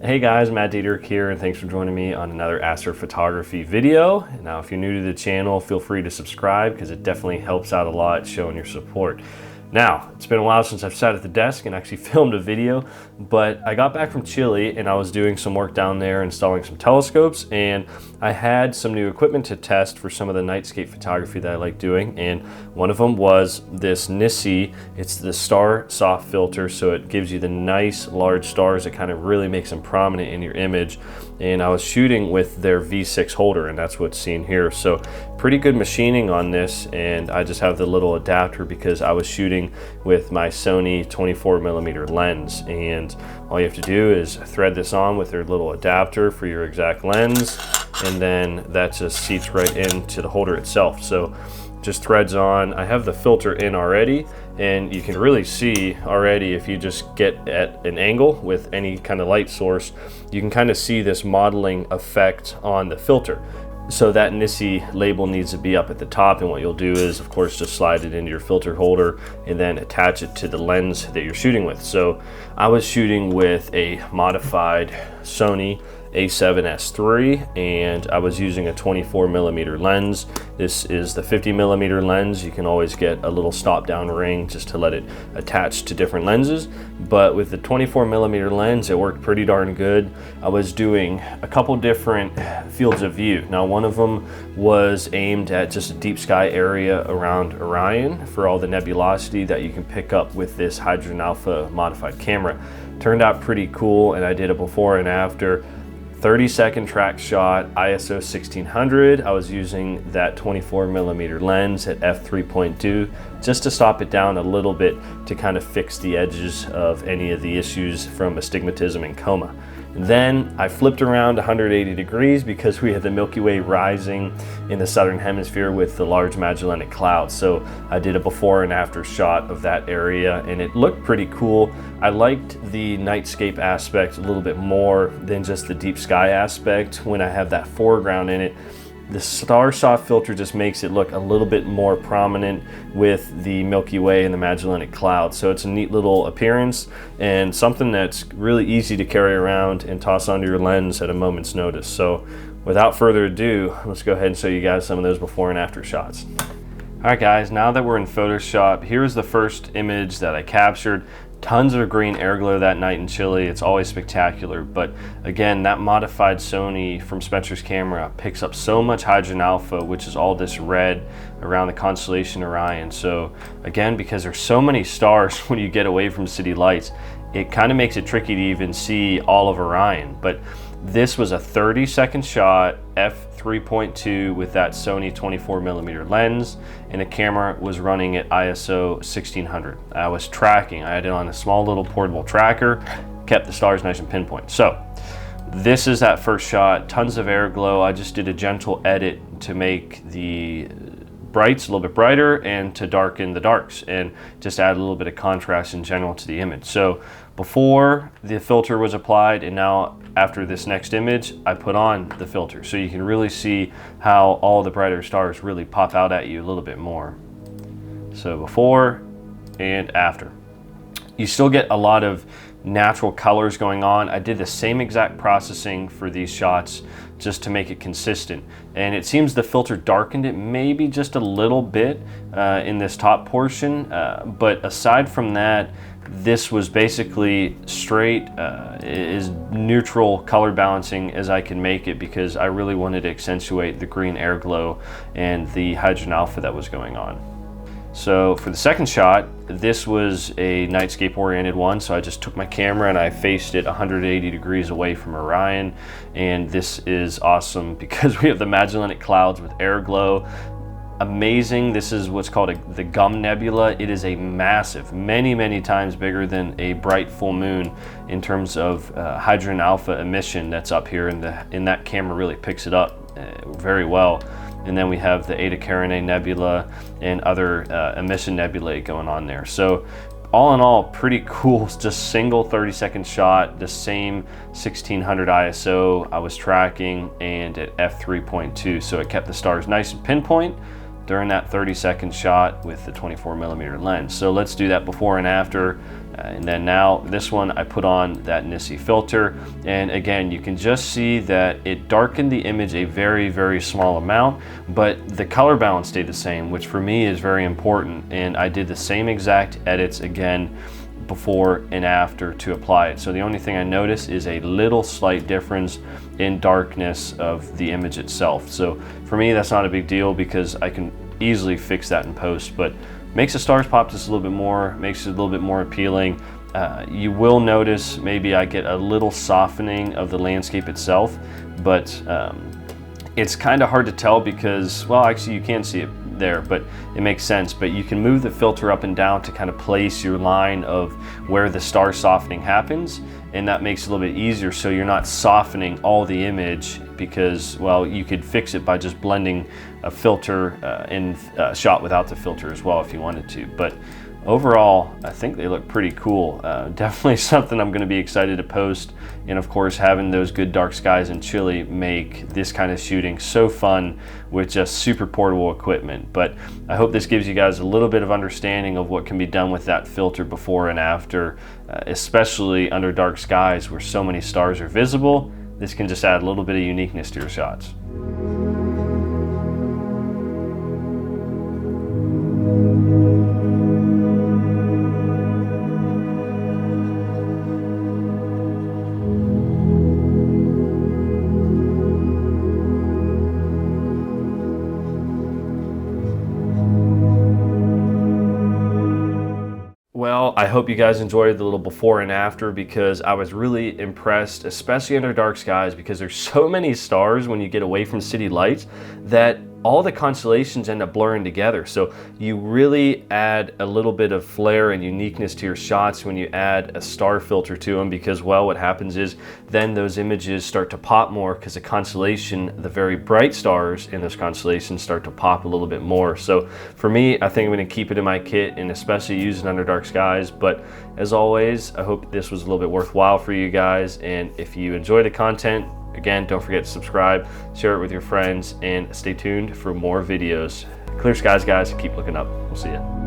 Hey guys, Matt Dietrich here, and thanks for joining me on another astrophotography video. Now, if you're new to the channel, feel free to subscribe because it definitely helps out a lot showing your support. Now, it's been a while since I've sat at the desk and actually filmed a video, but I got back from Chile and I was doing some work down there installing some telescopes, and I had some new equipment to test for some of the nightscape photography that I like doing, and one of them was this NiSi. It's the Star Soft filter, so it gives you the nice large stars. It kind of really makes them prominent in your image, and I was shooting with their V6 holder, and that's what's seen here. So pretty good machining on this, and I just have the little adapter because I was shooting with my Sony 24mm lens, and all you have to do is thread this on with their little adapter for your exact lens, and then that just seats right into the holder itself. So just threads on. I have the filter in already, and you can really see already if you just get at an angle with any kind of light source, you can kind of see this modeling effect on the filter. So that NiSi label needs to be up at the top, and what you'll do is, of course, just slide it into your filter holder and then attach it to the lens that you're shooting with. So I was shooting with a modified Sony A7S III, and I was using a 24mm lens. This is the 50mm lens. You can always get a little stop down ring just to let it attach to different lenses, but with the 24mm lens it worked pretty darn good. I was doing a couple different fields of view. Now, one of them was aimed at just a deep sky area around Orion for all the nebulosity that you can pick up with this hydrogen alpha modified camera. Turned out pretty cool, and I did a before and after. 30-second track shot, ISO 1600. I was using that 24mm lens at f3.2 just to stop it down a little bit to kind of fix the edges of any of the issues from astigmatism and coma. And then I flipped around 180 degrees because we had the Milky Way rising in the southern hemisphere with the large Magellanic Clouds. So I did a before and after shot of that area, and it looked pretty cool. I liked the nightscape aspect a little bit more than just the deep sky aspect when I have that foreground in it. The Star Soft filter just makes it look a little bit more prominent with the Milky Way and the Magellanic Clouds. So it's a neat little appearance and something that's really easy to carry around and toss onto your lens at a moment's notice. So without further ado, let's go ahead and show you guys some of those before and after shots. All right guys, now that we're in Photoshop, here's the first image that I captured. Tons of green air glow that night in Chile. It's always spectacular, but again, that modified Sony from Spencer's camera picks up so much hydrogen alpha, which is all this red around the constellation Orion. So again, because there's so many stars when you get away from city lights, it kind of makes it tricky to even see all of Orion. But this was a 30-second shot, f3.2 with that Sony 24mm lens, and the camera was running at ISO 1600. I was tracking. I had it on a small little portable tracker, kept the stars nice and pinpoint. So this is that first shot, tons of air glow. I just did a gentle edit to make the brights a little bit brighter and to darken the darks, and just add a little bit of contrast in general to the image. So before the filter was applied, and now after this next image, I put on the filter. So you can really see how all the brighter stars really pop out at you a little bit more. So before and after. You still get a lot of natural colors going on. I did the same exact processing for these shots just to make it consistent, and it seems the filter darkened it maybe just a little bit in this top portion, but aside from that, this was basically straight as neutral color balancing as I can make it, because I really wanted to accentuate the green air glow and the hydrogen alpha that was going on. So for the second shot, this was a nightscape oriented one, so I just took my camera and I faced it 180 degrees away from Orion, and this is awesome because we have the Magellanic Clouds with air glow. Amazing. This is what's called the Gum Nebula. It is a massive, many times bigger than a bright full moon in terms of hydrogen alpha emission that's up here, and that camera really picks it up very well. And then we have the Eta Carinae Nebula and other emission nebulae going on there. So all in all, pretty cool. Just single 30-second shot, the same 1600 ISO I was tracking, and at f3.2. So it kept the stars nice and pinpoint during that 30-second shot with the 24mm lens. So let's do that before and after. And then now this one, I put on that NiSi filter, and again, you can just see that it darkened the image a very, very small amount, but the color balance stayed the same, which for me is very important. And I did the same exact edits again before and after to apply it. So the only thing I notice is a little slight difference in darkness of the image itself. So for me, that's not a big deal because I can easily fix that in post, but makes the stars pop just a little bit more, makes it a little bit more appealing. You will notice maybe I get a little softening of the landscape itself, but it's kind of hard to tell because, well, actually you can see it there, but it makes sense. But you can move the filter up and down to kind of place your line of where the star softening happens, and that makes it a little bit easier so you're not softening all the image because, well, you could fix it by just blending a filter in a shot without the filter as well if you wanted to. But overall, I think they look pretty cool. Definitely something I'm going to be excited to post. And of course, having those good dark skies in Chile make this kind of shooting so fun with just super portable equipment. But I hope this gives you guys a little bit of understanding of what can be done with that filter before and after, especially under dark skies where so many stars are visible. This can just add a little bit of uniqueness to your shots. Well, I hope you guys enjoyed the little before and after because I was really impressed, especially under dark skies, because there's so many stars when you get away from city lights that all the constellations end up blurring together. So you really add a little bit of flair and uniqueness to your shots when you add a star filter to them because, well, what happens is then those images start to pop more because the constellation, the very bright stars in those constellations start to pop a little bit more. So for me, I think I'm going to keep it in my kit and especially use it under dark skies. But as always, I hope this was a little bit worthwhile for you guys. And if you enjoy the content, again, don't forget to subscribe, share it with your friends, and stay tuned for more videos. Clear skies, guys. Keep looking up. We'll see you.